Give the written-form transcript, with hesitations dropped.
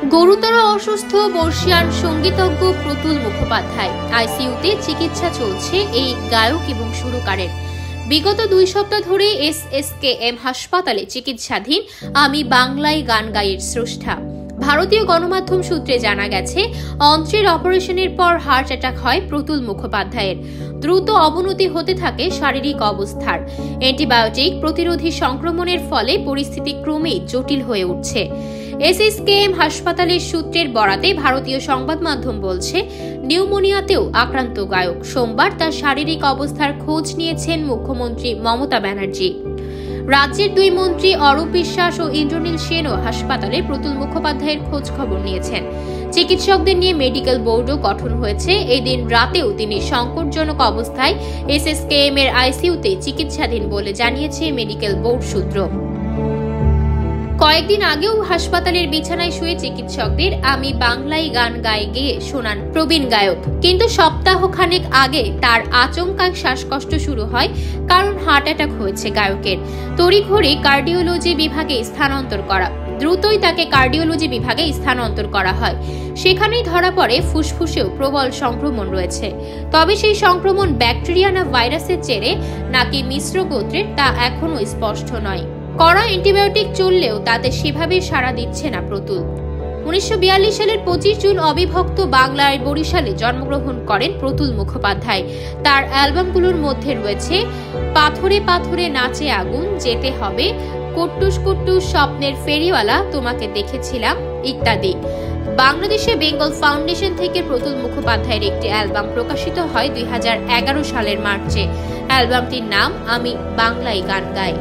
গুরুতর অসুস্থ বর্ষিয়ান সঙ্গীতজ্ঞ প্রতুল মুখোপাধ্যায়। আইসিইউতে চিকিৎসা চলছে এই গায়ক এবং সুরকারের। বিগত 2 সপ্তাহ ধরে এসএসকেএম হাসপাতালে চিকিৎসাধীন আমি বাংলায় গান গাইয়ের স্রষ্টা। ভারতীয় গণমাধ্যম সূত্রে জানা গেছে, অন্ত্রের অপারেশনের পর হার্ট অ্যাটাক হয় প্রতুল মুখোপাধ্যায়ের। দ্রুত অবনতি হতে থাকে শারীরিক অবস্থার। অ্যান্টিবায়োটিক প্রতিরোধী সংক্রমণের ফলে পরিস্থিতি ক্রমেই জটিল হয়ে উঠছে। এসএসকেএম হাসপাতালের সূত্রের বরাতে ভারতীয় সংবাদ মাধ্যম বলছে, নিউমোনিয়াতেও আক্রান্ত গায়ক। সোমবার তার শারীরিক অবস্থার খোঁজ নিয়েছেন মুখ্যমন্ত্রী মমতা ব্যানার্জি। রাজ্যের 2 মন্ত্রী অরূপ বিশ্বাস ও ইন্দ্রনীল সেনও হাসপাতালে প্রতুল মুখোপাধ্যায়ের খোঁজ খবর নিয়েছেন। চিকিৎসকদের নিয়ে মেডিকেল বোর্ডও গঠন হয়েছে। এই দিন রাতেও তিনি সংকটজনক অবস্থায় এসএসকেএম এর আইসিইউতে চিকিৎসাধীন বলে জানিয়েছে মেডিকেল বোর্ড সূত্র। কয়েকদিন আগেও হাসপাতালের বিছানায় শুয়ে চিকিৎসকদের আমি বাংলায় গান গায়ে গেয়ে শোনান প্রবীণ গায়ক। কিন্তু সপ্তাহখানেক আগে তার আচমকা শ্বাসকষ্ট শুরু হয়, কারণ হার্ট অ্যাটাক হয়েছে গায়কের। তড়িঘড়ি কার্ডিওলজি বিভাগে স্থানান্তর করা। দ্রুতই তাকে কার্ডিওলজি বিভাগে স্থানান্তর করা হয়। সেখানেই ধরা পড়ে ফুসফুসেও প্রবল সংক্রমণ রয়েছে। তবে সেই সংক্রমণ ব্যাকটেরিয়া না ভাইরাসের জেরে নাকি মিশ্র গোত্রের, তা এখনো স্পষ্ট নয়। কড়া অ্যান্টিবায়োটিক চললেও তাতে সেভাবে সাড়া দিচ্ছে না প্রতুল। 1942 সালের 25 জুন অবিভক্ত বাংলার বরিশালে জন্মগ্রহণ করেন প্রতুল মুখোপাধ্যায়। তার অ্যালবামগুলোর মধ্যে রয়েছে পাথরে পাথরে নাচে আগুন, যেতে হবে, কুট্টুস কুট্টুস, স্বপ্নের ফেরিওয়ালা, তোমাকে দেখেছিলাম ইত্যাদি। বাংলাদেশে বেঙ্গল ফাউন্ডেশন থেকে প্রতুল মুখোপাধ্যায়ের একটি অ্যালবাম প্রকাশিত হয় 2011 সালের মার্চে। অ্যালবামটির নাম আমি বাংলায় গান গাই।